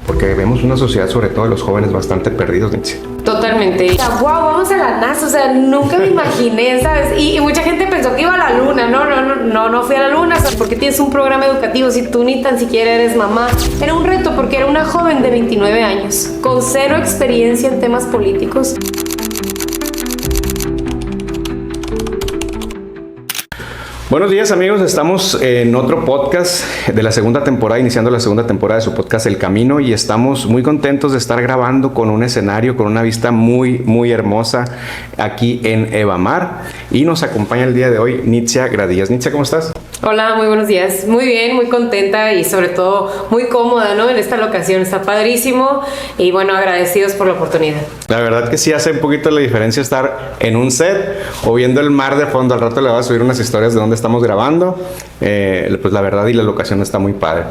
porque vemos una sociedad, sobre todo de los jóvenes, bastante perdidos, Nitzia. Totalmente. Wow, vamos a la NASA, o sea, nunca me imaginé, ¿sabes? Y mucha gente pensó que iba a la luna. No fui a la luna, ¿sabes? Porque tienes un programa educativo si tú ni tan siquiera eres mamá. Era un reto porque era una joven de 29 años, con cero experiencia en temas políticos. Buenos días, amigos, estamos en otro podcast de la segunda temporada, iniciando la segunda temporada de su podcast El Camino, y estamos muy contentos de estar grabando con un escenario, con una vista muy hermosa aquí en Evamar, y nos acompaña el día de hoy Nitzia Gradillas. Nitzia, ¿cómo estás? Hola, muy buenos días. Muy bien, muy contenta y sobre todo muy cómoda, ¿no? En esta locación está padrísimo y bueno, agradecidos por la oportunidad. La verdad que sí hace un poquito la diferencia estar en un set o viendo el mar de fondo. Al rato le voy a subir unas historias de dónde estamos grabando. Pues la verdad y la locación está muy padre.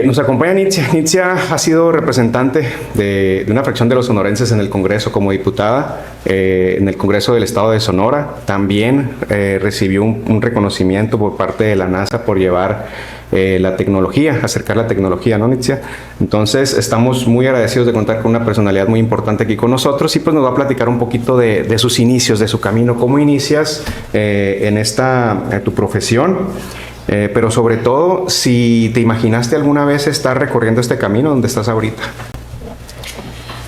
Nos acompaña Nitzia. Nitzia ha sido representante de una fracción de los sonorenses en el Congreso como diputada, en el Congreso del Estado de Sonora. También recibió un reconocimiento por parte de la NASA por llevar la tecnología, acercar la tecnología, ¿no, Nitzia? Entonces, estamos muy agradecidos de contar con una personalidad muy importante aquí con nosotros, y pues nos va a platicar un poquito de sus inicios, de su camino, cómo inicias en tu profesión. Pero sobre todo, si te imaginaste alguna vez estar recorriendo este camino donde estás ahorita.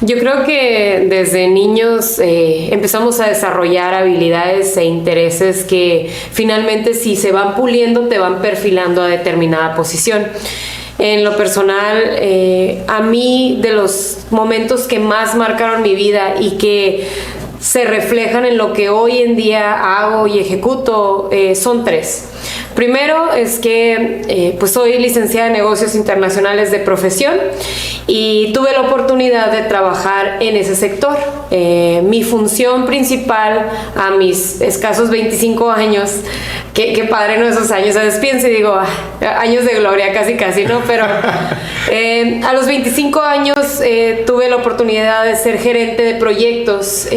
Yo creo que desde niños empezamos a desarrollar habilidades e intereses que finalmente, si se van puliendo, te van perfilando a determinada posición. En lo personal, a mí, de los momentos que más marcaron mi vida y que se reflejan en lo que hoy en día hago y ejecuto, son tres. Primero es que pues soy licenciada en negocios internacionales de profesión y tuve la oportunidad de trabajar en ese sector. Mi función principal a mis escasos 25 años, qué padre, ¿no? Esos años, a veces pienso y digo, años de gloria, casi, ¿no? Pero a los 25 años tuve la oportunidad de ser gerente de proyectos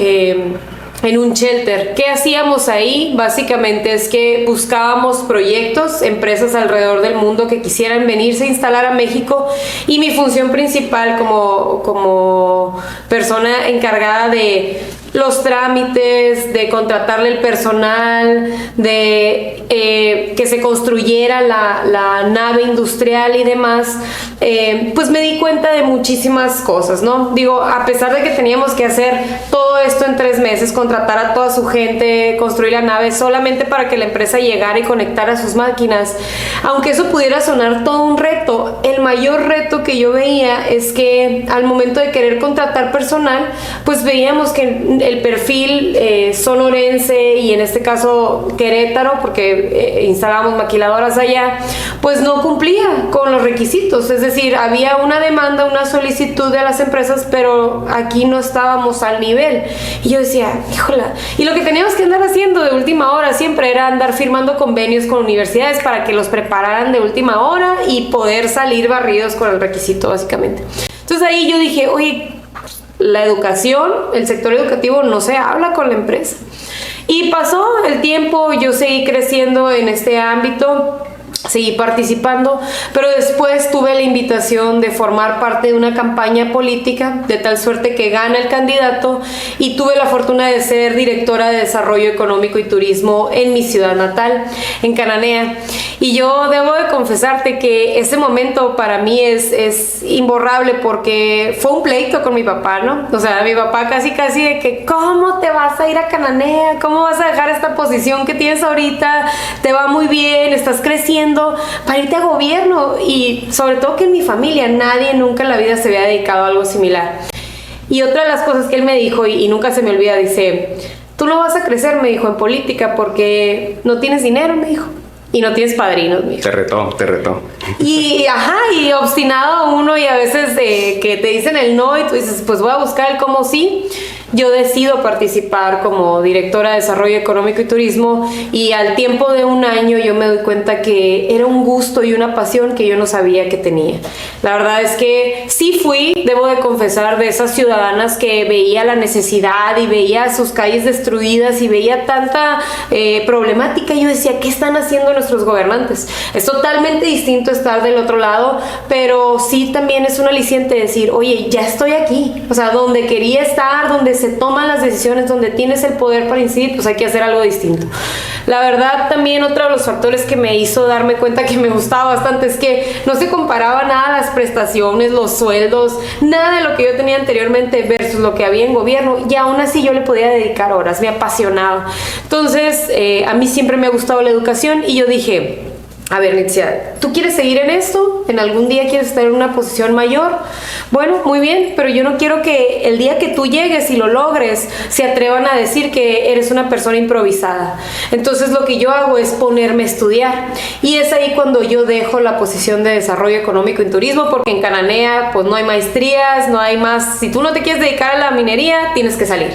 en un shelter. ¿Qué hacíamos ahí? Básicamente es que buscábamos proyectos, empresas alrededor del mundo que quisieran venirse a instalar a México, y mi función principal como persona encargada de los trámites, de contratarle el personal, de que se construyera la nave industrial y demás, pues me di cuenta de muchísimas cosas, ¿no? Digo, a pesar de que teníamos que hacer todo esto en 3 meses, contratar a toda su gente, construir la nave solamente para que la empresa llegara y conectara sus máquinas, aunque eso pudiera sonar todo un reto, el mayor reto que yo veía es que al momento de querer contratar personal, pues veíamos que el perfil sonorense, y en este caso Querétaro, porque instalábamos maquiladoras allá, pues no cumplía con los requisitos. Es decir, había una demanda, una solicitud de las empresas, pero aquí no estábamos al nivel. Y yo decía, híjola, y lo que teníamos que andar haciendo de última hora siempre era andar firmando convenios con universidades para que los prepararan de última hora y poder salir barridos con el requisito, básicamente. Entonces ahí yo dije, oye, la educación, el sector educativo no se habla con la empresa. Y pasó el tiempo, yo seguí creciendo en este ámbito, seguí participando, pero después tuve la invitación de formar parte de una campaña política, de tal suerte que gana el candidato, y tuve la fortuna de ser directora de Desarrollo Económico y Turismo en mi ciudad natal, en Cananea. Y yo debo de confesarte que ese momento para mí es imborrable, porque fue un pleito con mi papá, ¿no? O sea, mi papá casi de que, ¿cómo te vas a ir a Cananea? ¿Cómo vas a dejar esta posición que tienes ahorita? Te va muy bien, estás creciendo, para irte a gobierno. Y sobre todo que en mi familia nadie nunca en la vida se había dedicado a algo similar. Y otra de las cosas que él me dijo, y nunca se me olvida, dice, tú no vas a crecer, me dijo, en política porque no tienes dinero, me dijo, y no tienes padrinos, me dijo. Te retó. Y obstinado uno, y a veces que te dicen el no y tú dices, pues voy a buscar el cómo sí. yo decido participar como directora de Desarrollo Económico y Turismo, y al tiempo de un año yo me doy cuenta que era un gusto y una pasión que yo no sabía que tenía. La verdad es que sí fui, debo de confesar, de esas ciudadanas que veía la necesidad y veía sus calles destruidas y veía tanta problemática. Yo decía, ¿qué están haciendo nuestros gobernantes? Es totalmente distinto estar del otro lado, pero sí también es un aliciente decir, oye, ya estoy aquí, o sea, donde quería estar, donde se toman las decisiones, donde tienes el poder para incidir, pues hay que hacer algo distinto. La verdad, también otro de los factores que me hizo darme cuenta que me gustaba bastante es que no se comparaba nada las prestaciones, los sueldos, nada de lo que yo tenía anteriormente versus lo que había en gobierno, y aún así yo le podía dedicar horas, me apasionaba. Entonces, a mí siempre me ha gustado la educación, y yo dije, a ver, Nitzia, ¿tú quieres seguir en esto? ¿En algún día quieres estar en una posición mayor? Bueno, muy bien, pero yo no quiero que el día que tú llegues y lo logres se atrevan a decir que eres una persona improvisada. Entonces lo que yo hago es ponerme a estudiar, y es ahí cuando yo dejo la posición de Desarrollo Económico y Turismo, porque en Cananea pues no hay maestrías, no hay más. Si tú no te quieres dedicar a la minería, tienes que salir.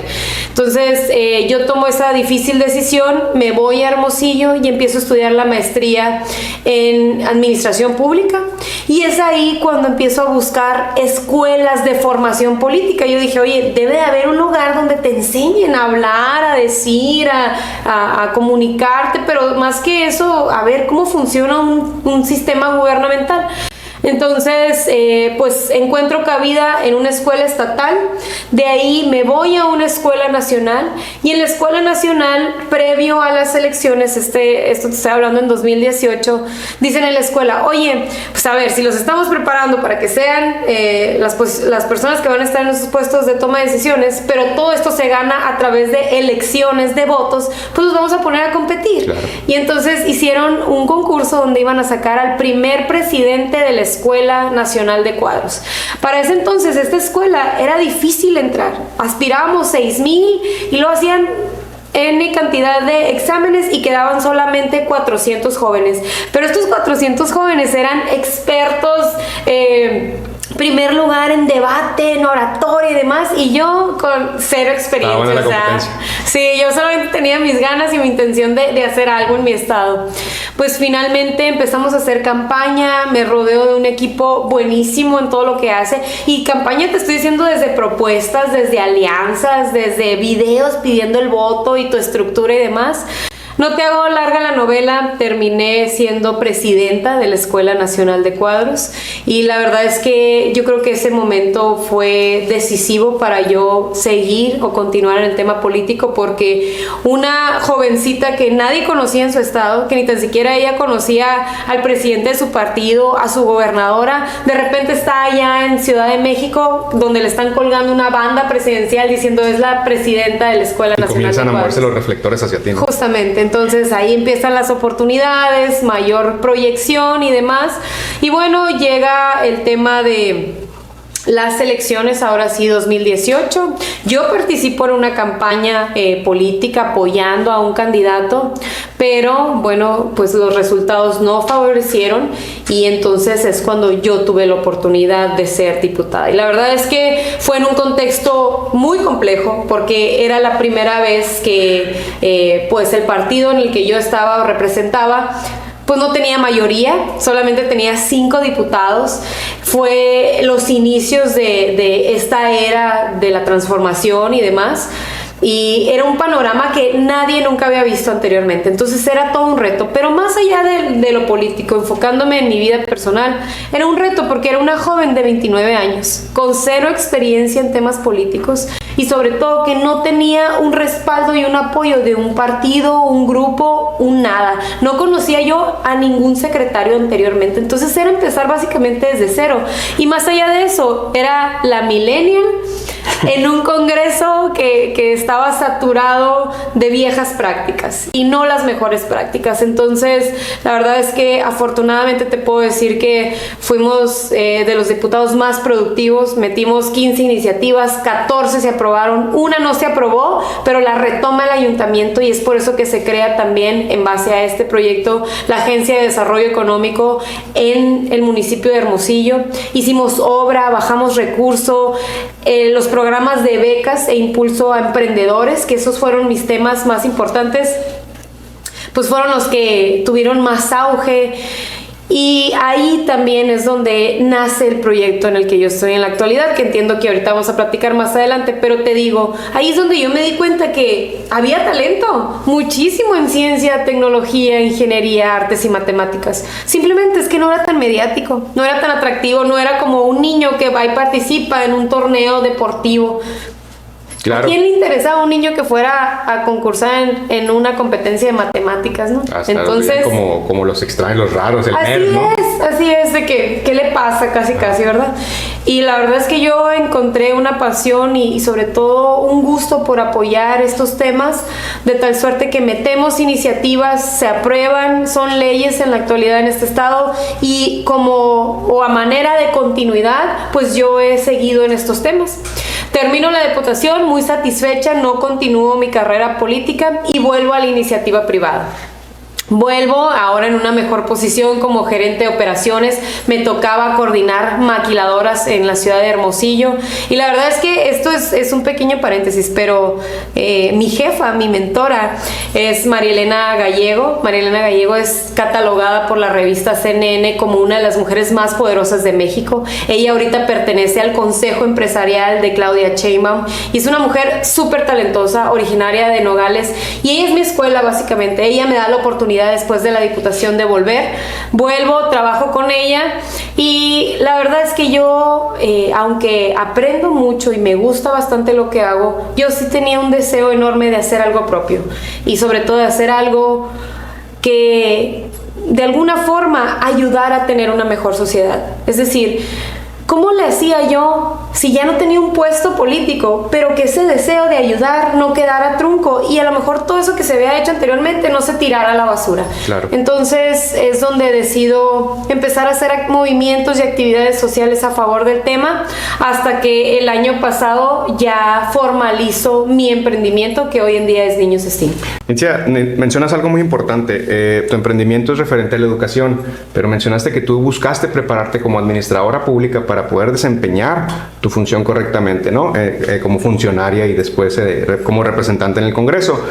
Entonces yo tomo esa difícil decisión, me voy a Hermosillo y empiezo a estudiar la maestría en Administración Pública, y es ahí cuando empiezo a buscar escuelas de formación política. Yo dije, oye, debe de haber un lugar donde te enseñen a hablar, a decir, a comunicarte, pero más que eso, a ver cómo funciona un sistema gubernamental. Entonces, pues encuentro cabida en una escuela estatal, de ahí me voy a una escuela nacional, y en la escuela nacional, previo a las elecciones, esto te estoy hablando en 2018, dicen en la escuela, oye, pues a ver, si los estamos preparando para que sean las personas que van a estar en esos puestos de toma de decisiones, pero todo esto se gana a través de elecciones de votos, pues los vamos a poner a competir. Claro. Y entonces hicieron un concurso donde iban a sacar al primer presidente de la Escuela Nacional de Cuadros. Para ese entonces esta escuela era difícil entrar, aspirábamos 6,000 y lo hacían N cantidad de exámenes y quedaban solamente 400 jóvenes, pero estos 400 jóvenes eran expertos, primer lugar en debate, en oratoria y demás, y yo con cero experiencia. Buena la o sea, competencia. sí, yo solamente tenía mis ganas y mi intención de hacer algo en mi estado. Pues finalmente empezamos a hacer campaña, me rodeo de un equipo buenísimo en todo lo que hace, y campaña te estoy diciendo desde propuestas, desde alianzas, desde videos pidiendo el voto y tu estructura y demás. No te hago larga la novela, terminé siendo presidenta de la Escuela Nacional de Cuadros, y la verdad es que yo creo que ese momento fue decisivo para yo seguir o continuar en el tema político, porque una jovencita que nadie conocía en su estado, que ni tan siquiera ella conocía al presidente de su partido, a su gobernadora, de repente está allá en Ciudad de México, donde le están colgando una banda presidencial diciendo es la presidenta de la Escuela Nacional de Cuadros. Comienzan a moverse los reflectores hacia ti, ¿no? Justamente. Entonces ahí empiezan las oportunidades, mayor proyección y demás. Y bueno, llega el tema de las elecciones, ahora sí 2018. Yo participo en una campaña política apoyando a un candidato, pero bueno, pues los resultados no favorecieron, y entonces es cuando yo tuve la oportunidad de ser diputada. Y la verdad es que fue en un contexto muy complejo, porque era la primera vez que pues el partido en el que yo estaba o representaba pues no tenía mayoría, solamente tenía 5 diputados. Fue los inicios de esta era de la transformación y demás, y era un panorama que nadie nunca había visto anteriormente. Entonces era todo un reto, pero más allá de lo político, enfocándome en mi vida personal, era un reto porque era una joven de 29 años, con 0 experiencia en temas políticos, y sobre todo que no tenía un respaldo y un apoyo de un partido, un grupo, un nada. No conocía yo a ningún secretario anteriormente, entonces era empezar básicamente desde cero. Y más allá de eso, era la millennial en un congreso que estaba saturado de viejas prácticas y no las mejores prácticas. Entonces la verdad es que afortunadamente te puedo decir que fuimos de los diputados más productivos. Metimos 15 iniciativas, 14 se aprobaron, una no se aprobó, pero la retoma el ayuntamiento, y es por eso que se crea también en base a este proyecto la Agencia de Desarrollo Económico en el municipio de Hermosillo. Hicimos obra, bajamos recurso, los programas programas de becas e impulso a emprendedores, que esos fueron mis temas más importantes, pues fueron los que tuvieron más auge. Y ahí también es donde nace el proyecto en el que yo estoy en la actualidad, que entiendo que ahorita vamos a platicar más adelante, pero te digo, ahí es donde yo me di cuenta que había talento, muchísimo en ciencia, tecnología, ingeniería, artes y matemáticas. Simplemente es que no era tan mediático, no era tan atractivo, no era como un niño que va y participa en un torneo deportivo. Claro. ¿A quién le interesaba un niño que fuera a concursar en una competencia de matemáticas, no? Hasta Entonces, como los extraños, los raros, el nerd, ¿no? Así es, de que, ¿qué le pasa? Casi, ¿verdad? Y la verdad es que yo encontré una pasión y sobre todo un gusto por apoyar estos temas, de tal suerte que metemos iniciativas, se aprueban, son leyes en la actualidad en este estado, y a manera de continuidad, pues yo he seguido en estos temas. Termino la diputación muy satisfecha, no continúo mi carrera política y vuelvo a la iniciativa privada. Vuelvo ahora en una mejor posición como gerente de operaciones. Me tocaba coordinar maquiladoras en la ciudad de Hermosillo. Y la verdad es que esto es un pequeño paréntesis, pero mi jefa, mi mentora, es María Elena Gallego. María Elena Gallego es catalogada por la revista CNN como una de las mujeres más poderosas de México. Ella ahorita pertenece al consejo empresarial de Claudia Sheinbaum y es una mujer súper talentosa, originaria de Nogales. Y ella es mi escuela, básicamente. Ella me da la oportunidad después de la diputación de vuelvo, trabajo con ella, y la verdad es que yo, aunque aprendo mucho y me gusta bastante lo que hago, yo sí tenía un deseo enorme de hacer algo propio, y sobre todo de hacer algo que de alguna forma ayudara a tener una mejor sociedad. Es decir, ¿cómo le hacía yo si ya no tenía un puesto político, pero que ese deseo de ayudar no quedara trunco y a lo mejor todo eso que se había hecho anteriormente no se tirara a la basura? Claro. Entonces es donde decido empezar a hacer movimientos y actividades sociales a favor del tema, hasta que el año pasado ya formalizo mi emprendimiento, que hoy en día es Niños STEAM. Cintia, mencionas algo muy importante. Tu emprendimiento es referente a la educación, pero mencionaste que tú buscaste prepararte como administradora pública para poder desempeñar tu función correctamente, ¿no? Como funcionaria y después como representante en el Congreso.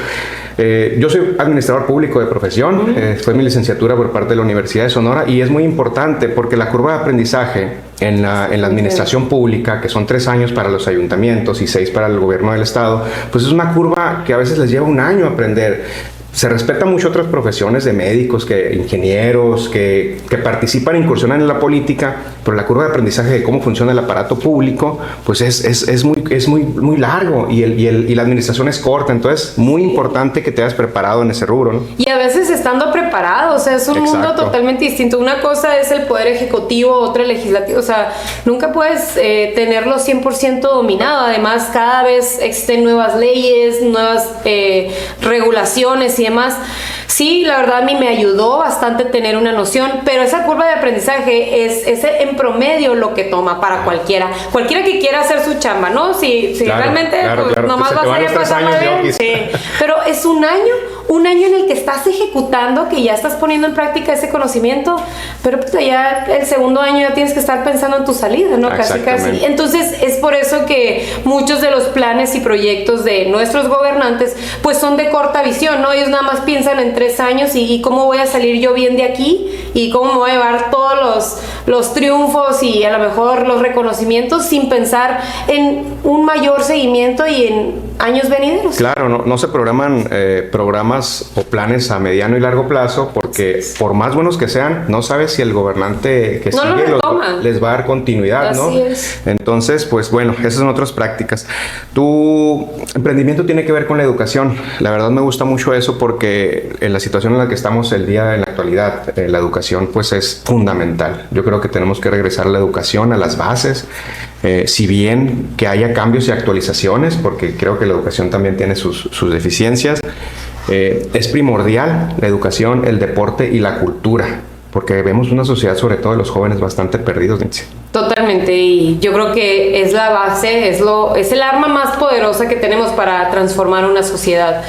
Yo soy administrador público de profesión, fue mi licenciatura por parte de la Universidad de Sonora, y es muy importante porque la curva de aprendizaje en la administración pública, que son 3 años para los ayuntamientos y 6 para el gobierno del estado, pues es una curva que a veces les lleva 1 año aprender. Se respeta mucho otras profesiones de médicos, ingenieros, que participan e incursionan en la política, pero la curva de aprendizaje de cómo funciona el aparato público, pues es muy largo, y la administración es corta. Entonces, muy importante que te hayas preparado en ese rubro, ¿no? Y a veces estando preparado, o sea, es un mundo totalmente distinto. Una cosa es el poder ejecutivo, otra el legislativo, o sea, nunca puedes tenerlo 100% dominado. Además, cada vez existen nuevas leyes, nuevas regulaciones y demás. Sí, la verdad a mí me ayudó bastante tener una noción, pero esa curva de aprendizaje es en promedio lo que toma para cualquiera que quiera hacer su chamba, ¿no? Si claro, realmente claro, pues, nomás vas a ir a pasarla bien, sí. Pero es un año en el que estás ejecutando, que ya estás poniendo en práctica ese conocimiento, pero pues ya el segundo año ya tienes que estar pensando en tu salida, ¿no? Casi. Entonces es por eso que muchos de los planes y proyectos de nuestros gobernantes pues son de corta visión, ¿no? Ellos nada más piensan en 3 años y cómo voy a salir yo bien de aquí y cómo me voy a llevar todos los triunfos y a lo mejor los reconocimientos, sin pensar en un mayor seguimiento y en años venideros. Claro, no se programan programas o planes a mediano y largo plazo, porque por más buenos que sean, no sabes si el gobernante que no sigue les va a dar continuidad. Así, ¿no? Es. Entonces, pues bueno, esas son otras prácticas. Tu emprendimiento tiene que ver con la educación. La verdad me gusta mucho eso, porque en la situación en la que estamos en la actualidad, la educación pues es fundamental. Yo creo que tenemos que regresar a la educación, a las bases, si bien que haya cambios y actualizaciones, porque creo que la educación también tiene sus deficiencias. Es primordial la educación, el deporte y la cultura, porque vemos una sociedad, sobre todo de los jóvenes, bastante perdidos. Totalmente, y yo creo que es la base, es el arma más poderosa que tenemos para transformar una sociedad.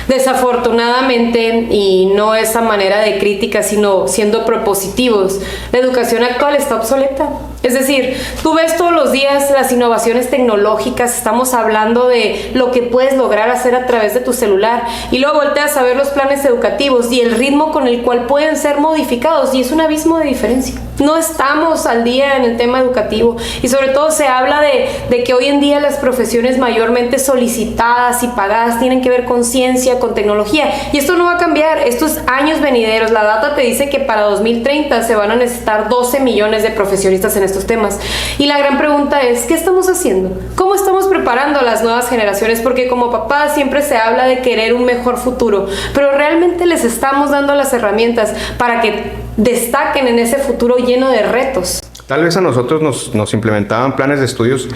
Desafortunadamente, y no esa manera de crítica, sino siendo propositivos, la educación actual está obsoleta. Es decir, tú ves todos los días las innovaciones tecnológicas, estamos hablando de lo que puedes lograr hacer a través de tu celular y luego volteas a ver los planes educativos y el ritmo con el cual pueden ser modificados y es un abismo de diferencia. No estamos al día en el tema educativo y sobre todo se habla de que hoy en día las profesiones mayormente solicitadas y pagadas tienen que ver con ciencia, con tecnología y esto no va a cambiar, estos años venideros, la data te dice que para 2030 se van a necesitar 12 millones de profesionistas en estos temas y la gran pregunta es, ¿qué estamos haciendo? ¿Cómo estamos preparando a las nuevas generaciones? Porque como papás siempre se habla de querer un mejor futuro, pero realmente les estamos dando las herramientas para que destaquen en ese futuro lleno de retos. Tal vez a nosotros nos implementaban planes de estudios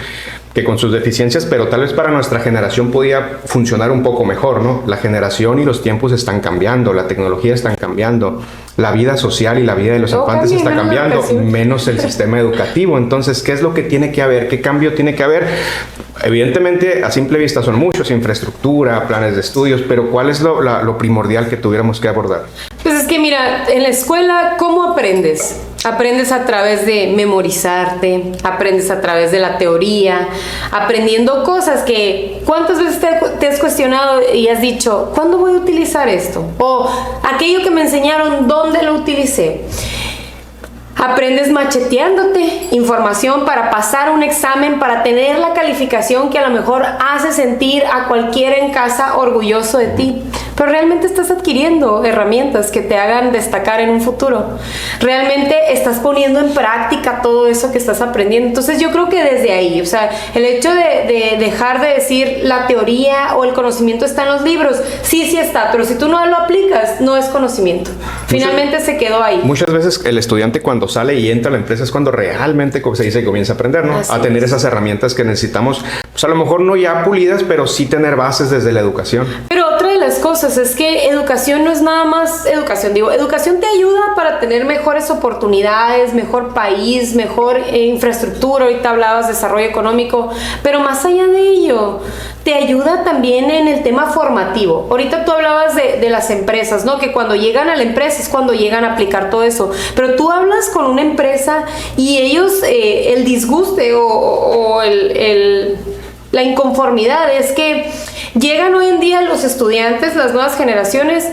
que con sus deficiencias, pero tal vez para nuestra generación podía funcionar un poco mejor, ¿no? La generación y los tiempos están cambiando, la tecnología está cambiando, la vida social y la vida de los infantes está cambiando, menos el sistema educativo. Entonces, ¿qué es lo que tiene que haber? ¿Qué cambio tiene que haber? Evidentemente, a simple vista son muchos, infraestructura, planes de estudios, pero ¿cuál es lo primordial que tuviéramos que abordar? Pues es que mira, en la escuela, ¿cómo aprendes? Aprendes a través de memorizarte, aprendes a través de la teoría, aprendiendo cosas que ¿cuántas veces te has cuestionado y has dicho, ¿cuándo voy a utilizar esto? O aquello que me enseñaron, ¿dónde lo utilicé? Aprendes macheteándote información para pasar un examen, para tener la calificación que a lo mejor hace sentir a cualquiera en casa orgulloso de ti. Pero realmente estás adquiriendo herramientas que te hagan destacar en un futuro. Realmente estás poniendo en práctica todo eso que estás aprendiendo. Entonces yo creo que desde ahí, o sea, el hecho de dejar de decir la teoría o el conocimiento está en los libros, sí está, pero si tú no lo aplicas, no es conocimiento. Finalmente se quedó ahí. Muchas veces el estudiante cuando sale y entra a la empresa es cuando realmente, como se dice, comienza a aprender, ¿no? A tener esas herramientas que necesitamos, pues a lo mejor no ya pulidas, pero sí tener bases desde la educación. Pero otra de las cosas es que educación no es nada más educación. Educación te ayuda para tener mejores oportunidades, mejor país, mejor infraestructura. Ahorita hablabas de desarrollo económico, pero más allá de ello, te ayuda también en el tema formativo. Ahorita tú hablabas de las empresas, ¿no? Que cuando llegan a la empresa es cuando llegan a aplicar todo eso. Pero tú hablas con una empresa y ellos, el disguste o la inconformidad es que llegan hoy en día los estudiantes, las nuevas generaciones,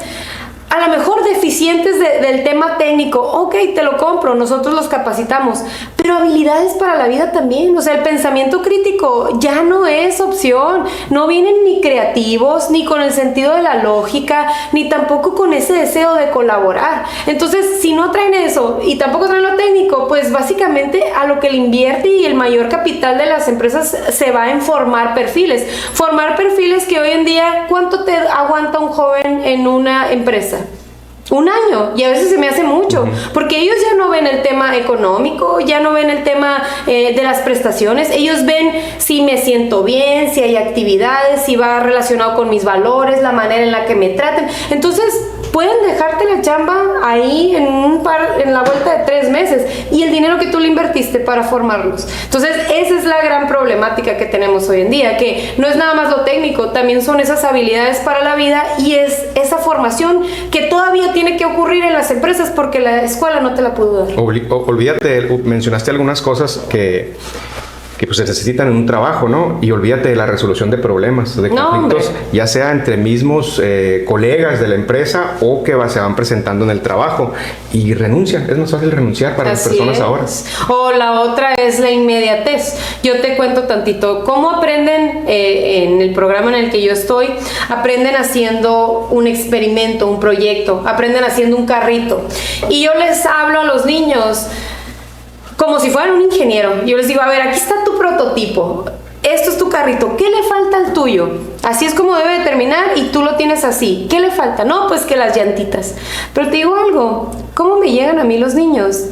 a lo mejor deficientes del tema técnico. Ok, te lo compro, nosotros los capacitamos, pero habilidades para la vida también. O sea, el pensamiento crítico ya no es opción. No vienen ni creativos, ni con el sentido de la lógica, ni tampoco con ese deseo de colaborar. Entonces, si no traen eso y tampoco traen lo técnico, pues básicamente a lo que le invierte y el mayor capital de las empresas se va en formar perfiles. Formar perfiles que hoy en día, ¿cuánto te aguanta un joven en una empresa? Un año, y a veces se me hace mucho, porque ellos ya no ven el tema económico, ya no ven el tema de las prestaciones, ellos ven si me siento bien, si hay actividades, si va relacionado con mis valores, la manera en la que me traten. Entonces pueden dejarte la chamba ahí en la vuelta de 3 meses y el dinero que tú le invertiste para formarlos. Entonces esa es la gran problemática que tenemos hoy en día, que no es nada más lo técnico, también son esas habilidades para la vida y es esa formación que todavía tiene que ocurrir en las empresas porque la escuela no te la pudo dar. Olvídate, mencionaste algunas cosas que pues se necesitan en un trabajo, ¿no? Y olvídate de la resolución de problemas, de conflictos, ya sea entre mismos colegas de la empresa o que se van presentando en el trabajo y renuncian. Es más fácil renunciar para las personas ahora. O la otra es la inmediatez. Yo te cuento tantito cómo aprenden en el programa en el que yo estoy. Aprenden haciendo un experimento, un proyecto, aprenden haciendo un carrito. Y yo les hablo a los niños como si fueran un ingeniero. Yo les digo, a ver, aquí está tu prototipo, esto es tu carrito, ¿qué le falta al tuyo? Así es como debe de terminar y tú lo tienes así. ¿Qué le falta? No, pues que las llantitas. Pero te digo algo, ¿cómo me llegan a mí los niños?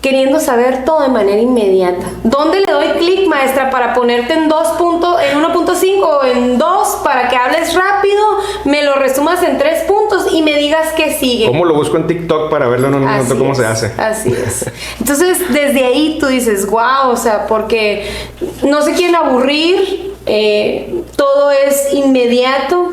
Queriendo saber todo de manera inmediata. ¿Dónde le doy clic, maestra, para ponerte en 1.5 o en 2 para que hables rápido, me lo resumas en 3 puntos y me digas qué sigue? ¿Cómo lo busco en TikTok para verlo en un momento cómo se hace? Así es. Entonces, desde ahí tú dices, wow, o sea, porque no se quieren aburrir, todo es inmediato.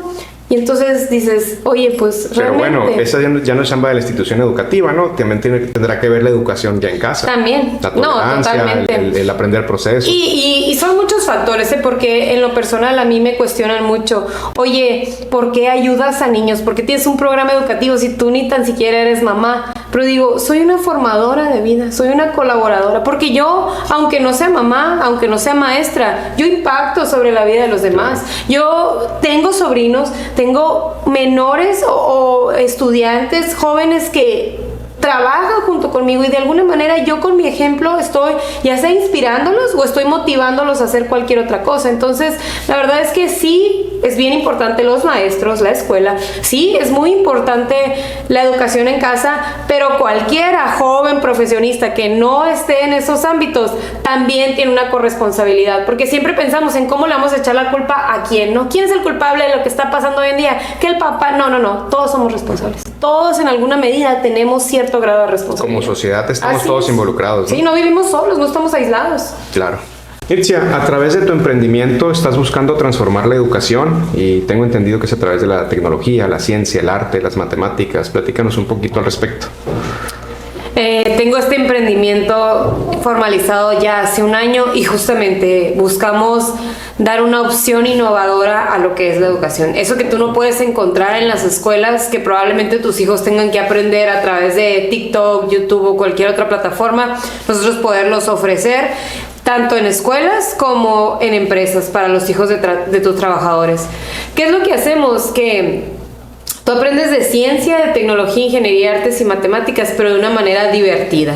Y entonces dices, oye, pues pero realmente... bueno, esa ya no es chamba de la institución educativa, ¿no? También tendrá que ver la educación ya en casa. También, la tolerancia, totalmente. el aprender procesos. Y son muchos factores, porque en lo personal a mí me cuestionan mucho, oye, ¿por qué ayudas a niños? ¿Por qué tienes un programa educativo si tú ni tan siquiera eres mamá? Pero digo, soy una formadora de vida, soy una colaboradora, porque yo, aunque no sea mamá, aunque no sea maestra, yo impacto sobre la vida de los demás. Yo tengo sobrinos, tengo menores o estudiantes jóvenes que trabajan junto conmigo y de alguna manera yo con mi ejemplo estoy ya sea inspirándolos o estoy motivándolos a hacer cualquier otra cosa. Entonces, la verdad es que sí es bien importante los maestros, la escuela, sí es muy importante la educación en casa, pero cualquiera joven profesionista que no esté en esos ámbitos también tiene una corresponsabilidad, porque siempre pensamos en cómo le vamos a echar la culpa a quién, ¿no? ¿Quién es el culpable de lo que está pasando hoy en día? Que el papá, no, todos somos responsables. Todos en alguna medida tenemos cierto grado de responsabilidad. Como sociedad estamos todos involucrados, ¿no? Sí, no vivimos solos, no estamos aislados. Claro. Itzia, a través de tu emprendimiento estás buscando transformar la educación y tengo entendido que es a través de la tecnología, la ciencia, el arte, las matemáticas. Platícanos un poquito al respecto. Tengo este emprendimiento formalizado ya hace un año y justamente buscamos dar una opción innovadora a lo que es la educación. Eso que tú no puedes encontrar en las escuelas, que probablemente tus hijos tengan que aprender a través de TikTok, YouTube o cualquier otra plataforma, nosotros poderlos ofrecer tanto en escuelas como en empresas para los hijos de tus trabajadores. ¿Qué es lo que hacemos? Que tú aprendes de ciencia, de tecnología, ingeniería, artes y matemáticas, pero de una manera divertida.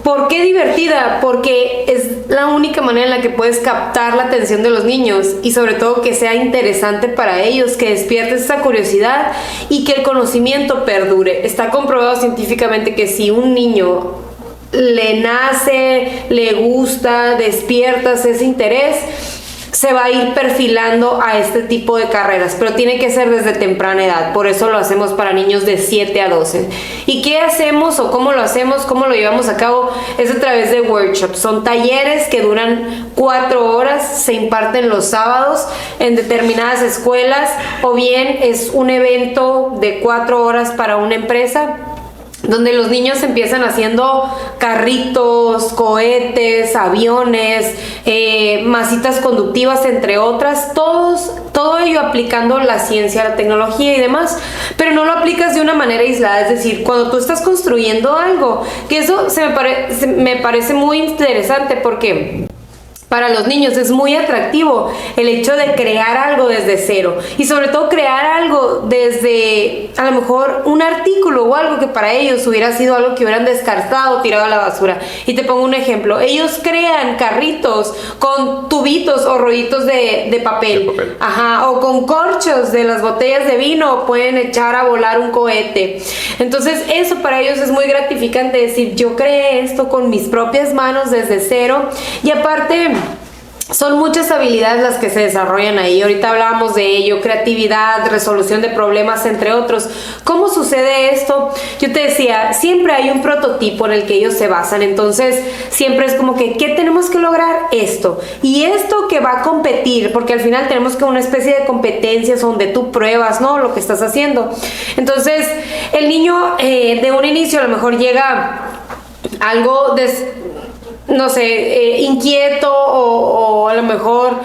¿Por qué divertida? Porque es la única manera en la que puedes captar la atención de los niños y sobre todo que sea interesante para ellos, que despiertes esa curiosidad y que el conocimiento perdure. Está comprobado científicamente que si un niño le nace, le gusta, despiertas ese interés, se va a ir perfilando a este tipo de carreras, pero tiene que ser desde temprana edad. Por eso lo hacemos para niños de 7 a 12. ¿Y qué hacemos o cómo lo hacemos, cómo lo llevamos a cabo? Es a través de workshops. Son talleres que duran 4 horas, se imparten los sábados en determinadas escuelas, o bien es un evento de 4 horas para una empresa, donde los niños empiezan haciendo carritos, cohetes, aviones, masitas conductivas, entre otras, todo ello aplicando la ciencia, la tecnología y demás, pero no lo aplicas de una manera aislada. Es decir, cuando tú estás construyendo algo, que eso me parece muy interesante, porque para los niños es muy atractivo el hecho de crear algo desde cero y sobre todo crear algo desde a lo mejor un artículo o algo que para ellos hubiera sido algo que hubieran descartado, tirado a la basura. Y te pongo un ejemplo, ellos crean carritos con tubitos o rollitos de papel. Ajá, o con corchos de las botellas de vino pueden echar a volar un cohete. Entonces eso para ellos es muy gratificante, decir, yo creé esto con mis propias manos desde cero. Y aparte son muchas habilidades las que se desarrollan ahí. Ahorita hablábamos de ello, creatividad, resolución de problemas, entre otros. ¿Cómo sucede esto? Yo te decía, siempre hay un prototipo en el que ellos se basan. Entonces, siempre es como que, ¿qué tenemos que lograr? Esto. Y esto que va a competir, porque al final tenemos que una especie de competencias donde tú pruebas, ¿no?, lo que estás haciendo. Entonces, el niño de un inicio a lo mejor llega algo no sé, inquieto o a lo mejor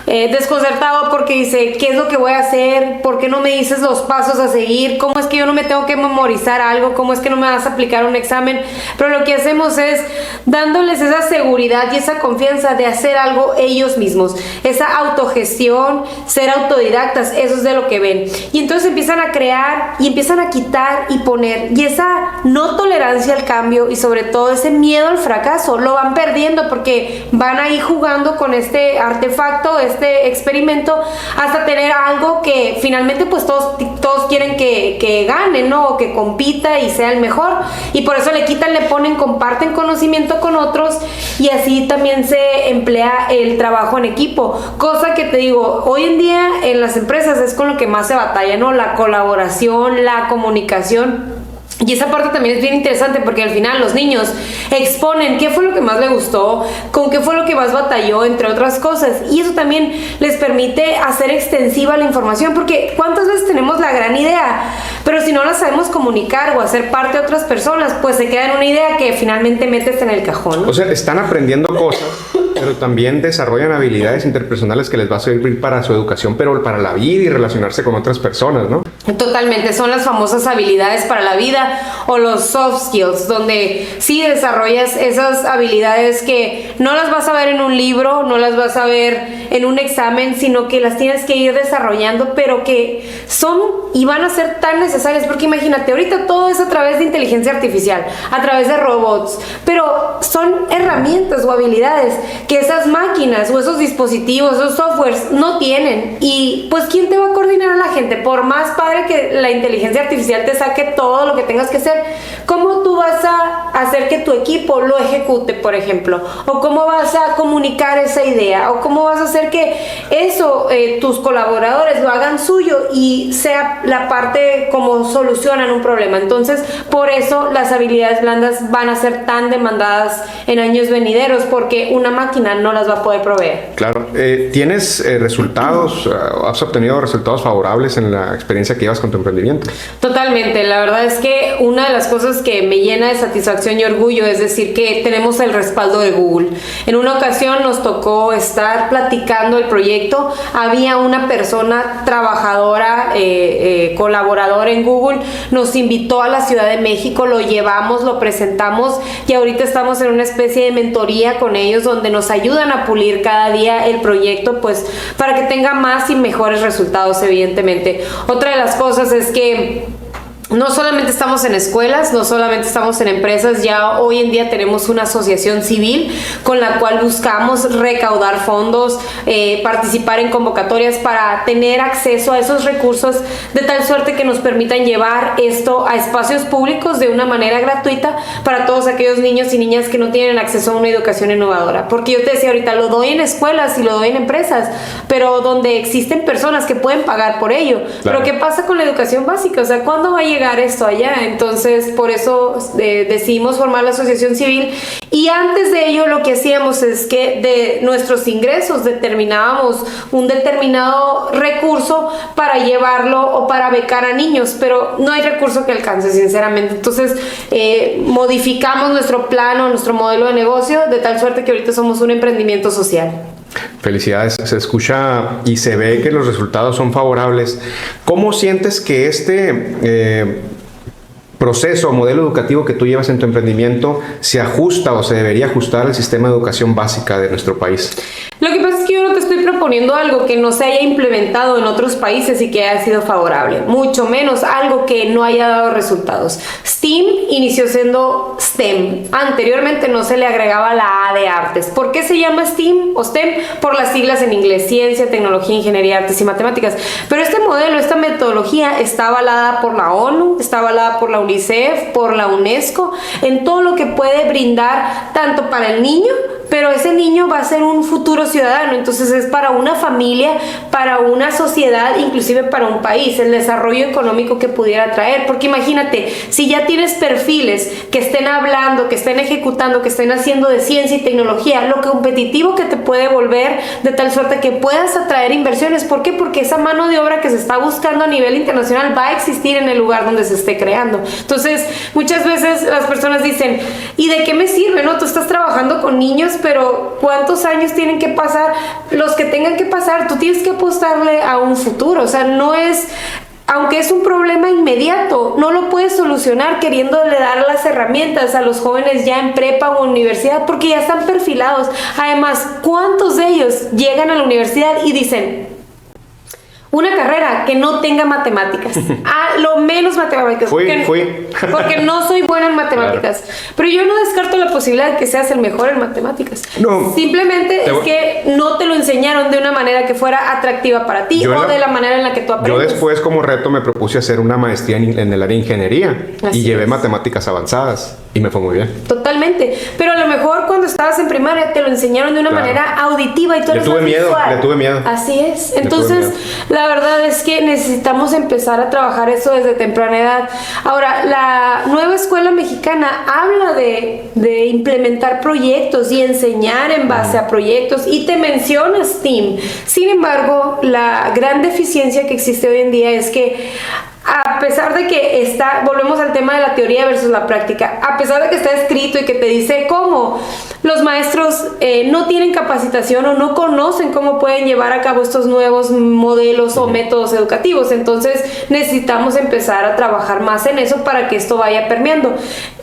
desconcertado porque dice, ¿qué es lo que voy a hacer? ¿Por qué no me dices los pasos a seguir? ¿Cómo es que yo no me tengo que memorizar algo? ¿Cómo es que no me vas a aplicar un examen? Pero lo que hacemos es dándoles esa seguridad y esa confianza de hacer algo ellos mismos, esa autogestión, ser autodidactas, eso es de lo que ven. Y entonces empiezan a crear y empiezan a quitar y poner, y esa no tolerancia al cambio y sobre todo ese miedo al fracaso lo van perdiendo porque van ahí jugando con este artefacto, este experimento, hasta tener algo que finalmente pues todos quieren que gane, ¿no?, o que compita y sea el mejor, y por eso le quitan, le ponen, comparten conocimiento con otros, y así también se emplea el trabajo en equipo, cosa que te digo, hoy en día en las empresas es con lo que más se batalla, ¿no?, la colaboración, la comunicación. Y esa parte también es bien interesante porque al final los niños exponen qué fue lo que más le gustó, con qué fue lo que más batalló, entre otras cosas. Y eso también les permite hacer extensiva la información, porque ¿cuántas veces tenemos la gran idea? Pero si no la sabemos comunicar o hacer parte de otras personas, pues se queda en una idea que finalmente metes en el cajón, ¿no? O sea, están aprendiendo cosas, pero también desarrollan habilidades interpersonales que les va a servir para su educación, pero para la vida y relacionarse con otras personas, ¿no? Totalmente, son las famosas habilidades para la vida o los soft skills, donde sí desarrollas esas habilidades que no las vas a ver en un libro, no las vas a ver en un examen, sino que las tienes que ir desarrollando, pero que son y van a ser tan necesarias, porque imagínate, ahorita todo es a través de inteligencia artificial, a través de robots, pero son herramientas o habilidades que esas máquinas o esos dispositivos, esos softwares no tienen. Y pues ¿quién te va a coordinar a la gente? Por más padre que la inteligencia artificial te saque todo lo que tengas que hacer, ¿cómo tú vas a hacer que tu equipo lo ejecute, por ejemplo? ¿O cómo vas a comunicar esa idea? ¿O cómo vas a hacer que eso, tus colaboradores lo hagan suyo y sea la parte como solucionan un problema? Entonces, por eso las habilidades blandas van a ser tan demandadas en años venideros, porque una máquina no las va a poder proveer. Claro. ¿Tienes resultados, has obtenido resultados favorables en la experiencia que llevas con tu emprendimiento? Totalmente, la verdad es que una de las cosas que me llena de satisfacción y orgullo es decir que tenemos el respaldo de Google. En una ocasión nos tocó estar platicando el proyecto, había una persona trabajadora, colaboradora en Google, nos invitó a la Ciudad de México, lo llevamos, lo presentamos y ahorita estamos en una especie de mentoría con ellos donde nos ayudan a pulir cada día el proyecto, pues para que tenga más y mejores resultados, evidentemente. Otra de las cosas es que no solamente estamos en escuelas, no solamente estamos en empresas, ya hoy en día tenemos una asociación civil con la cual buscamos recaudar fondos, participar en convocatorias para tener acceso a esos recursos de tal suerte que nos permitan llevar esto a espacios públicos de una manera gratuita para todos aquellos niños y niñas que no tienen acceso a una educación innovadora. Porque yo te decía ahorita, lo doy en escuelas y lo doy en empresas, pero donde existen personas que pueden pagar por ello. Claro. Pero ¿qué pasa con la educación básica? O sea, ¿cuándo va a llegar esto allá? Entonces por eso decidimos formar la asociación civil, y antes de ello lo que hacíamos es que de nuestros ingresos determinábamos un determinado recurso para llevarlo o para becar a niños, pero no hay recurso que alcance, sinceramente. Entonces modificamos nuestro plan o nuestro modelo de negocio de tal suerte que ahorita somos un emprendimiento social. Felicidades, se escucha y se ve que los resultados son favorables. ¿Cómo sientes que este proceso o modelo educativo que tú llevas en tu emprendimiento se ajusta o se debería ajustar al sistema de educación básica de nuestro país? Lo que pasa es que yo no te estoy proponiendo algo que no se haya implementado en otros países y que haya sido favorable, mucho menos algo que no haya dado resultados. STEAM inició siendo STEM. Anteriormente no se le agregaba la A de artes. ¿Por qué se llama STEAM o STEM? Por las siglas en inglés: ciencia, tecnología, ingeniería, artes y matemáticas. Pero este modelo, esta metodología está avalada por la ONU, está avalada por la UNICEF, por la UNESCO, en todo lo que puede brindar tanto para el niño, pero ese niño va a ser un futuro ciudadano. Entonces es para una familia, para una sociedad, inclusive para un país, el desarrollo económico que pudiera traer. Porque imagínate, si ya tienes perfiles que estén hablando, que estén ejecutando, que estén haciendo de ciencia y tecnología, lo competitivo que te puede volver de tal suerte que puedas atraer inversiones. ¿Por qué? Porque esa mano de obra que se está buscando a nivel internacional va a existir en el lugar donde se esté creando. Entonces muchas veces las personas dicen, ¿y de qué me sirve? ¿No? Tú estás trabajando con niños, pero ¿cuántos años tienen que pasar? Los que tengan que pasar, tú tienes que apostarle a un futuro. O sea, no es, aunque es un problema inmediato, no lo puedes solucionar queriéndole dar las herramientas a los jóvenes ya en prepa o universidad, porque ya están perfilados. Además, ¿cuántos de ellos llegan a la universidad y dicen, una carrera que no tenga matemáticas, a lo menos matemáticas, porque no soy buena en matemáticas, claro. Pero yo no descarto la posibilidad de que seas el mejor en matemáticas. No, simplemente es que no te lo enseñaron de una manera que fuera atractiva para ti o de la manera en la que tú aprendes. Yo después como reto me propuse hacer una maestría en el área de ingeniería y llevé matemáticas avanzadas. Y me fue muy bien. Totalmente. Pero a lo mejor cuando estabas en primaria te lo enseñaron de una manera auditiva y tú eres más visual. Le tuve miedo. Así es. Entonces, la verdad es que necesitamos empezar a trabajar eso desde temprana edad. Ahora, la nueva escuela mexicana habla de implementar proyectos y enseñar en base a proyectos y te menciona STEAM. Sin embargo, la gran deficiencia que existe hoy en día es que a pesar de que volvemos al tema de la teoría versus la práctica, a pesar de que está escrito y que te dice cómo, los maestros no tienen capacitación o no conocen cómo pueden llevar a cabo estos nuevos modelos o métodos educativos. Entonces necesitamos empezar a trabajar más en eso para que esto vaya permeando.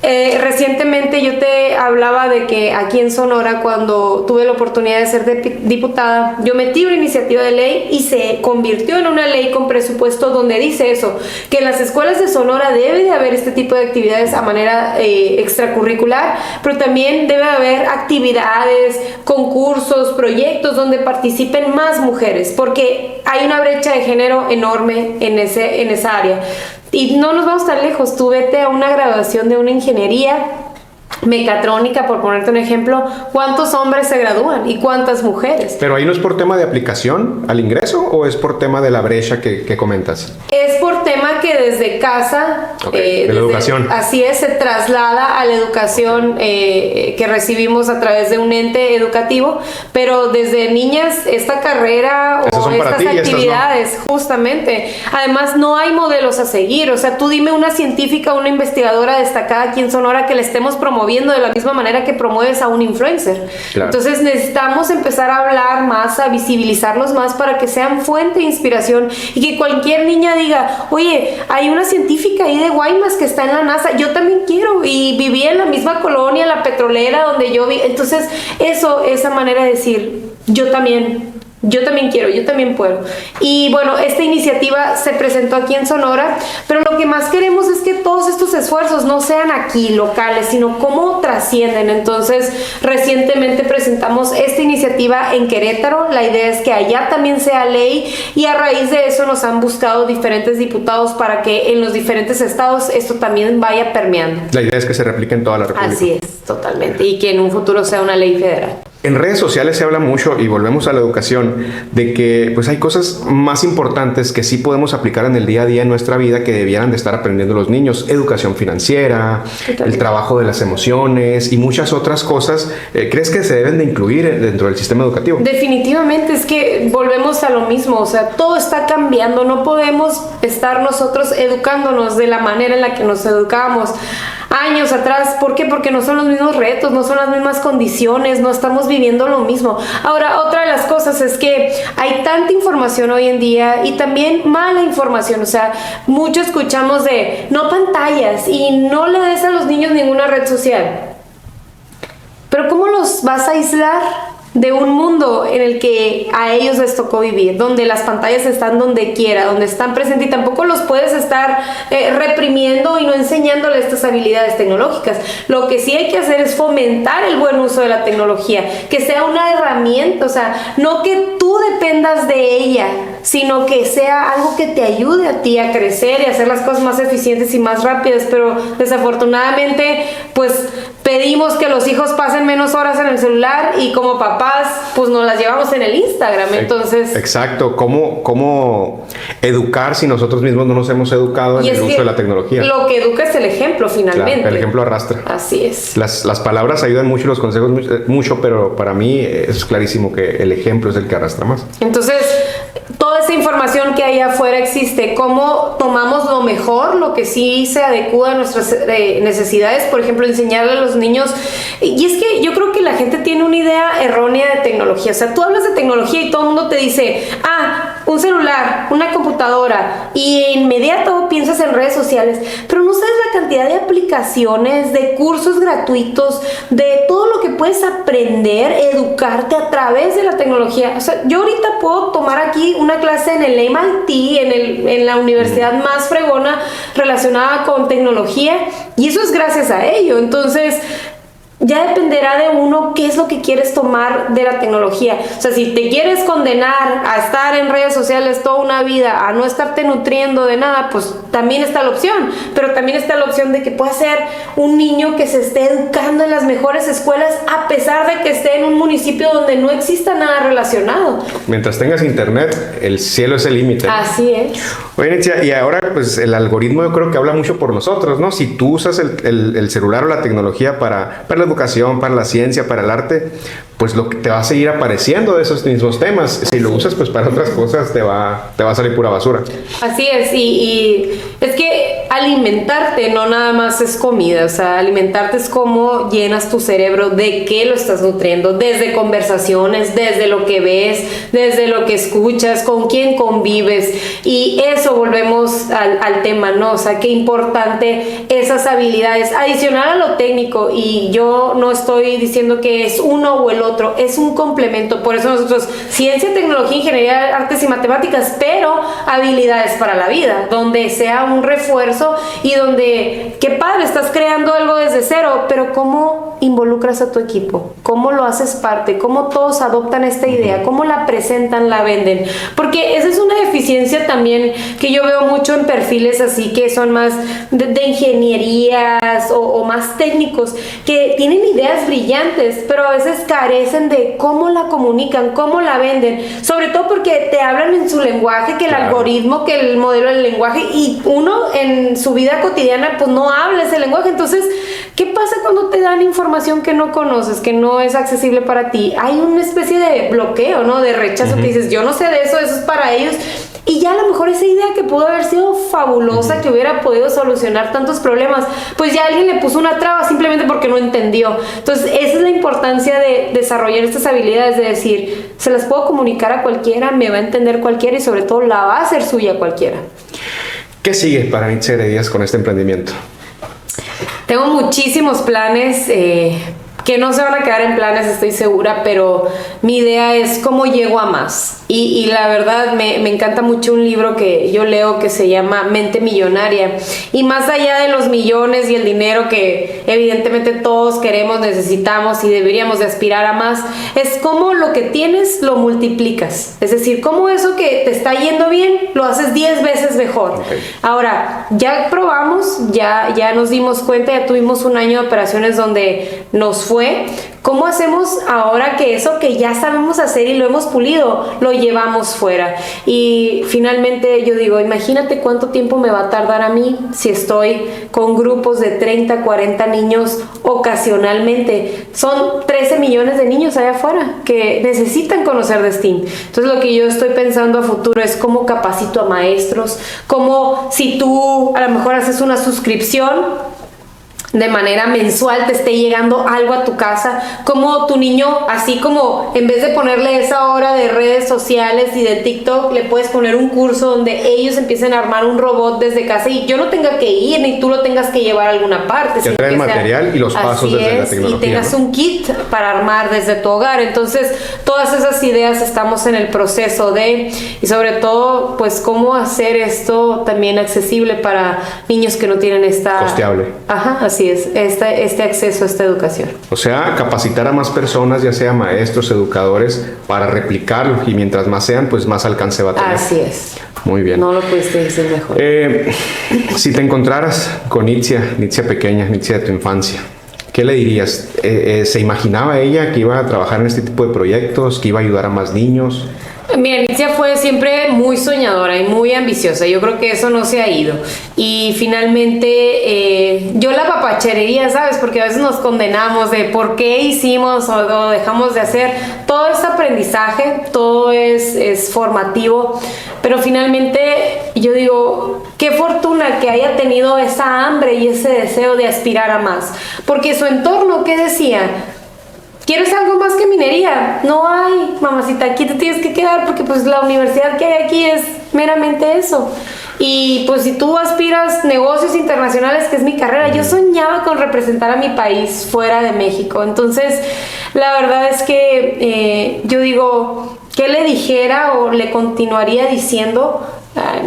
Recientemente yo te hablaba de que aquí en Sonora, cuando tuve la oportunidad de ser diputada, yo metí una iniciativa de ley y se convirtió en una ley con presupuesto donde dice eso, que en las escuelas de Sonora debe de haber este tipo de actividades a manera extracurricular, pero también debe haber actividades, concursos, proyectos donde participen más mujeres, porque hay una brecha de género enorme en esa área. Y no nos vamos tan lejos, tú vete a una graduación de una ingeniería mecatrónica, por ponerte un ejemplo, ¿cuántos hombres se gradúan y cuántas mujeres? Pero ahí no es por tema de aplicación al ingreso o es por tema de la brecha que comentas. Es por tema que desde casa, de la educación. Así es, se traslada a la educación que recibimos a través de un ente educativo, pero desde niñas esta carrera o estas actividades, justamente. Además, no hay modelos a seguir. O sea, tú dime una científica, una investigadora destacada aquí en Sonora que le estemos promoviendo de la misma manera que promueves a un influencer. Claro. Entonces necesitamos empezar a hablar más, a visibilizarlos más para que sean fuente de inspiración y que cualquier niña diga, oye, hay una científica ahí de Guaymas que está en la NASA, yo también quiero, y viví en la misma colonia, la petrolera donde yo vi. Entonces esa manera de decir, yo también quiero, yo también puedo. Y bueno, esta iniciativa se presentó aquí en Sonora, pero lo que más queremos es que todos estos esfuerzos no sean aquí locales, sino cómo trascienden. Entonces, recientemente presentamos esta iniciativa en Querétaro. La idea es que allá también sea ley y a raíz de eso nos han buscado diferentes diputados para que en los diferentes estados esto también vaya permeando. La idea es que se replique en toda la República. Así es, totalmente. Y que en un futuro sea una ley federal. En redes sociales se habla mucho, y volvemos a la educación, de que pues hay cosas más importantes que sí podemos aplicar en el día a día en nuestra vida que debieran de estar aprendiendo los niños. Educación financiera, el trabajo de las emociones y muchas otras cosas. ¿Crees que se deben de incluir dentro del sistema educativo? Definitivamente, es que volvemos a lo mismo. O sea, todo está cambiando. No podemos estar nosotros educándonos de la manera en la que nos educábamos años atrás. ¿Por qué? Porque no son los mismos retos, no son las mismas condiciones, no estamos viviendo lo mismo. Ahora, otra de las cosas es que hay tanta información hoy en día y también mala información. O sea, mucho escuchamos de no pantallas y no le des a los niños ninguna red social. Pero ¿cómo los vas a aislar de un mundo en el que a ellos les tocó vivir, donde las pantallas están donde quiera, donde están presentes, y tampoco los puedes estar reprimiendo y no enseñándoles estas habilidades tecnológicas? Lo que sí hay que hacer es fomentar el buen uso de la tecnología, que sea una herramienta. O sea, no que tú dependas de ella, sino que sea algo que te ayude a ti a crecer y a hacer las cosas más eficientes y más rápidas. Pero desafortunadamente, pues pedimos que los hijos pasen menos horas en el celular y como papás, pues nos las llevamos en el Instagram. Entonces, exacto. ¿Cómo educar si nosotros mismos no nos hemos educado en el uso de la tecnología? Lo que educa es el ejemplo, finalmente. Claro, el ejemplo arrastra. Así es. Las palabras ayudan mucho, los consejos mucho, pero para mí es clarísimo que el ejemplo es el que arrastra más. Entonces, toda esa información que hay afuera existe. ¿Cómo tomamos lo mejor, lo que sí se adecua a nuestras necesidades? Por ejemplo, enseñarle a los niños. Y es que yo creo que la gente tiene una idea errónea de tecnología. O sea, tú hablas de tecnología y todo el mundo te dice, un celular, una computadora, y de inmediato piensas en redes sociales, pero no sabes la cantidad de aplicaciones, de cursos gratuitos, de todo lo que puedes aprender, educarte a través de la tecnología. O sea, yo ahorita puedo tomar aquí una clase en el MIT, en la universidad más fregona relacionada con tecnología, y eso es gracias a ello. Entonces, ya dependerá de uno qué es lo que quieres tomar de la tecnología. O sea, si te quieres condenar a estar en redes sociales toda una vida, a no estarte nutriendo de nada, pues también está la opción. Pero también está la opción de que pueda ser un niño que se esté educando en las mejores escuelas a pesar de que esté en un municipio donde no exista nada relacionado. Mientras tengas internet, el cielo es el límite, ¿no? Así es. Oye, Nitzia, y ahora pues el algoritmo yo creo que habla mucho por nosotros, ¿no? Si tú usas el celular o la tecnología para la educación, para la ciencia, para el arte, pues lo que te va a seguir apareciendo de esos mismos temas. Si lo usas pues para otras cosas, te va a salir pura basura. Así es, y es que alimentarte no nada más es comida, o sea, alimentarte es cómo llenas tu cerebro, de qué lo estás nutriendo, desde conversaciones, desde lo que ves, desde lo que escuchas, con quién convives, y eso volvemos al tema, ¿no? O sea, qué importante esas habilidades, adicional a lo técnico, y yo no estoy diciendo que es uno o el otro, es un complemento. Por eso nosotros, ciencia, tecnología, ingeniería, artes y matemáticas, pero habilidades para la vida, donde sea un refuerzo y donde, qué padre, estás creando algo desde cero, pero cómo involucras a tu equipo, cómo lo haces parte, cómo todos adoptan esta idea, cómo la presentan, la venden, porque esa es una deficiencia también que yo veo mucho en perfiles así que son más de ingenierías o más técnicos, que tienen ideas brillantes, pero a veces carecen de cómo la comunican, cómo la venden, sobre todo porque te hablan en su lenguaje, que el algoritmo, que el modelo del lenguaje, y uno en su vida cotidiana pues no habla ese lenguaje. Entonces, ¿qué pasa cuando te dan información que no conoces, que no es accesible para ti? Hay una especie de bloqueo, ¿no? De rechazo, que dices, yo no sé de eso, eso es para ellos. Y ya a lo mejor esa idea que pudo haber sido fabulosa, que hubiera podido solucionar tantos problemas, pues ya alguien le puso una traba simplemente porque no entendió. Entonces, esa es la importancia de desarrollar estas habilidades, de decir, se las puedo comunicar a cualquiera, me va a entender cualquiera y sobre todo la va a hacer suya cualquiera. ¿Qué sigue para Nitzia Heredia con este emprendimiento? Tengo muchísimos planes, que no se van a quedar en planes, estoy segura, pero mi idea es cómo llego a más. Y la verdad me encanta mucho un libro que yo leo que se llama Mente Millonaria. Y más allá de los millones y el dinero que evidentemente todos queremos, necesitamos y deberíamos de aspirar a más, es cómo lo que tienes lo multiplicas. Es decir, cómo eso que te está yendo bien lo haces 10 veces mejor. Okay. Ahora, ya probamos, ya nos dimos cuenta, ya tuvimos un año de operaciones donde nos fue. ¿Cómo hacemos ahora que eso que ya sabemos hacer y lo hemos pulido, lo llevamos fuera? Y finalmente yo digo, imagínate cuánto tiempo me va a tardar a mí si estoy con grupos de 30, 40 niños ocasionalmente. Son 13 millones de niños allá afuera que necesitan conocer de STEAM. Entonces lo que yo estoy pensando a futuro es cómo capacito a maestros, cómo si tú a lo mejor haces una suscripción de manera mensual te esté llegando algo a tu casa, como tu niño, así como en vez de ponerle esa hora de redes sociales y de TikTok, le puedes poner un curso donde ellos empiecen a armar un robot desde casa y yo no tenga que ir ni tú lo tengas que llevar a alguna parte. Que trae el material y los pasos desde la tecnología. Y tengas, ¿no?, un kit para armar desde tu hogar. Entonces, todas esas ideas estamos en el proceso de, y sobre todo, pues cómo hacer esto también accesible para niños que no tienen esta... Costeable. Ajá, así es, este acceso a esta educación. O sea, capacitar a más personas, ya sea maestros, educadores, para replicarlo, y mientras más sean, pues más alcance va a tener. Así es. Muy bien. No lo pudiste decir mejor. Si te encontraras con Nitzia pequeña, Nitzia de tu infancia, ¿qué le dirías? ¿Se imaginaba ella que iba a trabajar en este tipo de proyectos, que iba a ayudar a más niños? Mira, Nitzia fue siempre muy soñadora y muy ambiciosa. Yo creo que eso no se ha ido. Y finalmente yo la papacherería, ¿sabes? Porque a veces nos condenamos de por qué hicimos o dejamos de hacer. Todo es aprendizaje, todo es formativo. Pero finalmente yo digo, qué fortuna que haya tenido esa hambre y ese deseo de aspirar a más. Porque su entorno, ¿qué decía? ¿Quieres algo más que minería? No hay, mamacita, aquí te tienes que quedar porque pues la universidad que hay aquí es meramente eso. Y pues si tú aspiras negocios internacionales, que es mi carrera, yo soñaba con representar a mi país fuera de México. Entonces, la verdad es que yo digo, ¿qué le dijera o le continuaría diciendo?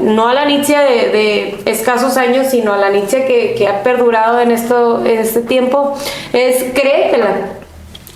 no a la Nitzia de escasos años, sino a la Nitzia que ha perdurado en este tiempo, es créetela.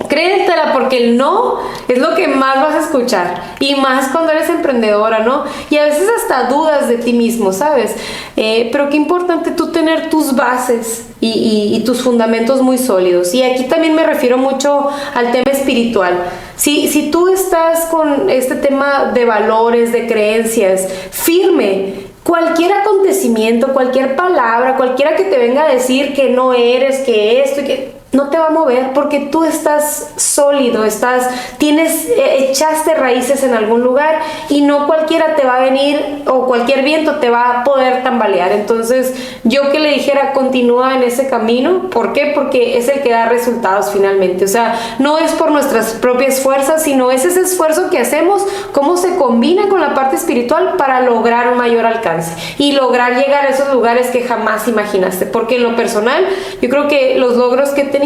Créetela, porque el no es lo que más vas a escuchar, y más cuando eres emprendedora, ¿no? Y a veces hasta dudas de ti mismo, ¿sabes? Pero qué importante tú tener tus bases y tus fundamentos muy sólidos. Y aquí también me refiero mucho al tema espiritual. Si tú estás con este tema de valores, de creencias, firme, cualquier acontecimiento, cualquier palabra, cualquiera que te venga a decir que no eres, que esto y que no te va a mover, porque tú estás sólido, echaste raíces en algún lugar, y no cualquiera te va a venir, o cualquier viento te va a poder tambalear. Entonces yo que le dijera, continúa en ese camino. ¿Por qué? Porque es el que da resultados finalmente. O sea, no es por nuestras propias fuerzas, sino es ese esfuerzo que hacemos, cómo se combina con la parte espiritual para lograr un mayor alcance y lograr llegar a esos lugares que jamás imaginaste. Porque en lo personal, yo creo que los logros que he tenido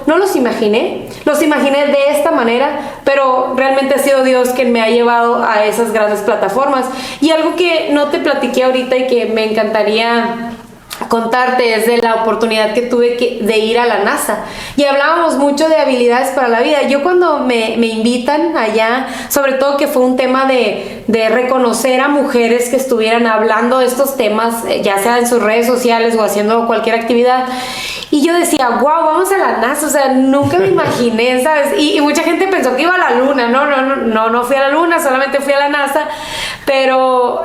no los imaginé de esta manera, pero realmente ha sido Dios quien me ha llevado a esas grandes plataformas. Y algo que no te platiqué ahorita y que me encantaría contarte es de la oportunidad que tuve de ir a la NASA, y hablábamos mucho de habilidades para la vida. Yo cuando me invitan allá, sobre todo que fue un tema de reconocer a mujeres que estuvieran hablando de estos temas, ya sea en sus redes sociales o haciendo cualquier actividad, y yo decía, wow, vamos a la NASA. O sea, nunca me imaginé, ¿sabes? Y mucha gente pensó que iba a la Luna. No fui a la Luna, solamente fui a la NASA, pero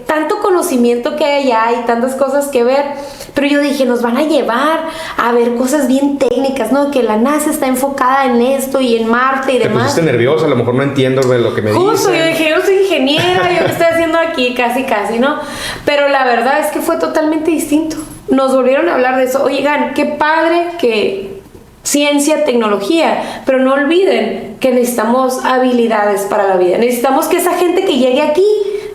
tanto conocimiento que hay allá y tantas cosas que ver. Pero yo dije, nos van a llevar a ver cosas bien técnicas, ¿no? Que la NASA está enfocada en esto y en Marte y demás. Te pusiste nerviosa, a lo mejor no entiendo lo que me dices. Justo, yo dije, yo soy ingeniera, yo qué estoy haciendo aquí, casi, ¿no? Pero la verdad es que fue totalmente distinto. Nos volvieron a hablar de eso. Oigan, qué padre que ciencia, tecnología, pero no olviden que necesitamos habilidades para la vida. Necesitamos que esa gente que llegue aquí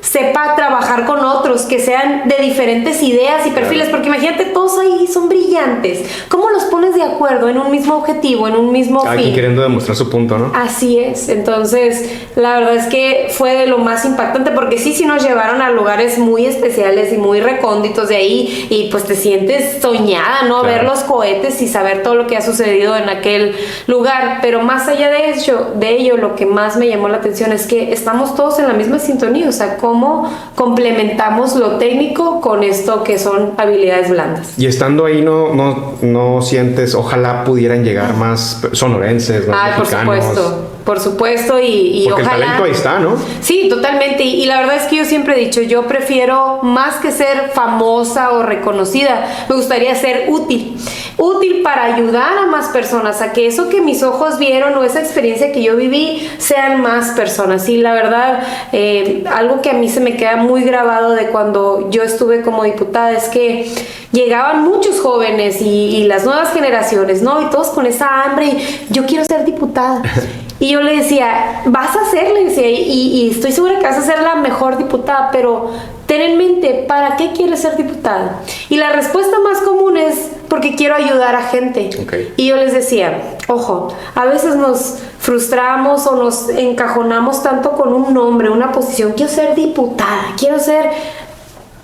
sepa trabajar con otros, que sean de diferentes ideas y perfiles, porque imagínate, todos ahí son brillantes. ¿Cómo los pones de acuerdo en un mismo objetivo, en un mismo fin? Alguien queriendo demostrar su punto, ¿no? Así es. Entonces, la verdad es que fue de lo más impactante, porque sí nos llevaron a lugares muy especiales y muy recónditos de ahí, y pues te sientes soñada, ¿no? Claro. Ver los cohetes y saber todo lo que ha sucedido en aquel lugar. Pero más allá de ello, lo que más me llamó la atención es que estamos todos en la misma sintonía. O sea, cómo complementamos lo técnico con esto que son habilidades blandas. Y estando ahí, no sientes, ojalá pudieran llegar más sonorenses, más mexicanos. Por supuesto, y porque ojalá. El talento ahí está, ¿no? Sí, totalmente. Y la verdad es que yo siempre he dicho, yo prefiero, más que ser famosa o reconocida, me gustaría ser útil para ayudar a más personas, a que eso que mis ojos vieron o esa experiencia que yo viví sean más personas. Y la verdad, algo que a mí se me queda muy grabado de cuando yo estuve como diputada es que llegaban muchos jóvenes y las nuevas generaciones, ¿no? Y todos con esa hambre, yo quiero ser diputada. Y yo le decía, vas a hacerlo, y estoy segura que vas a ser la mejor diputada, pero ten en mente, ¿para qué quieres ser diputada? Y la respuesta más común es, porque quiero ayudar a gente. Okay. Y yo les decía, ojo, a veces nos frustramos o nos encajonamos tanto con un nombre, una posición. Quiero ser diputada, quiero ser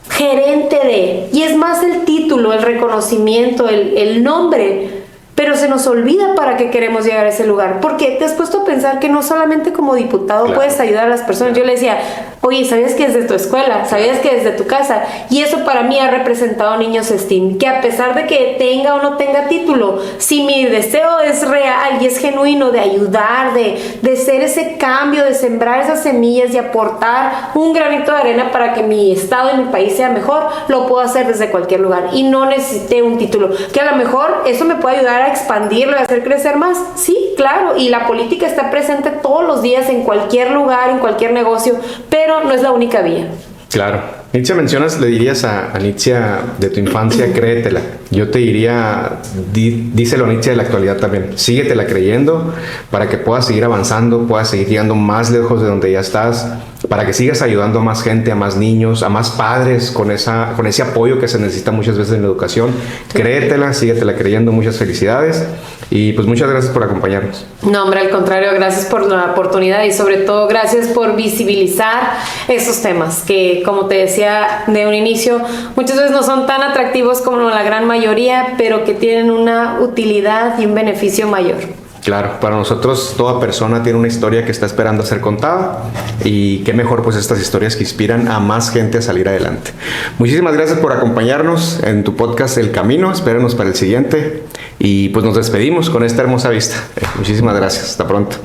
gerente de... Y es más el título, el reconocimiento, el nombre... Pero se nos olvida para qué queremos llegar a ese lugar. Porque te has puesto a pensar que no solamente como diputado puedes ayudar a las personas. Yo le decía, oye, ¿sabías que desde tu escuela? ¿Sabías que desde tu casa? Y eso para mí ha representado niños STEAM. Que a pesar de que tenga o no tenga título, si mi deseo es real y es genuino de ayudar, de ser ese cambio, de sembrar esas semillas y aportar un granito de arena para que mi estado y mi país sea mejor, lo puedo hacer desde cualquier lugar. Y no necesité un título. Que a lo mejor eso me puede ayudar a expandirlo y hacer crecer más. Sí, claro, y la política está presente todos los días en cualquier lugar, en cualquier negocio, pero no es la única vía. Claro. Nitzia, le dirías a Nitzia de tu infancia, créetela. Yo te diría, díselo a Nitzia de la actualidad también. Síguetela creyendo para que puedas seguir avanzando, puedas seguir llegando más lejos de donde ya estás. para que sigas ayudando a más gente, a más niños, a más padres con ese apoyo que se necesita muchas veces en la educación. Créetela, síguetela creyendo. Muchas felicidades y pues muchas gracias por acompañarnos. No, hombre, al contrario, gracias por la oportunidad y sobre todo gracias por visibilizar esos temas que, como te decía de un inicio, muchas veces no son tan atractivos como la gran mayoría, pero que tienen una utilidad y un beneficio mayor. Claro, para nosotros toda persona tiene una historia que está esperando a ser contada y qué mejor pues estas historias que inspiran a más gente a salir adelante. Muchísimas gracias por acompañarnos en tu podcast El Camino, espérenos para el siguiente y pues nos despedimos con esta hermosa vista. Muchísimas gracias, hasta pronto.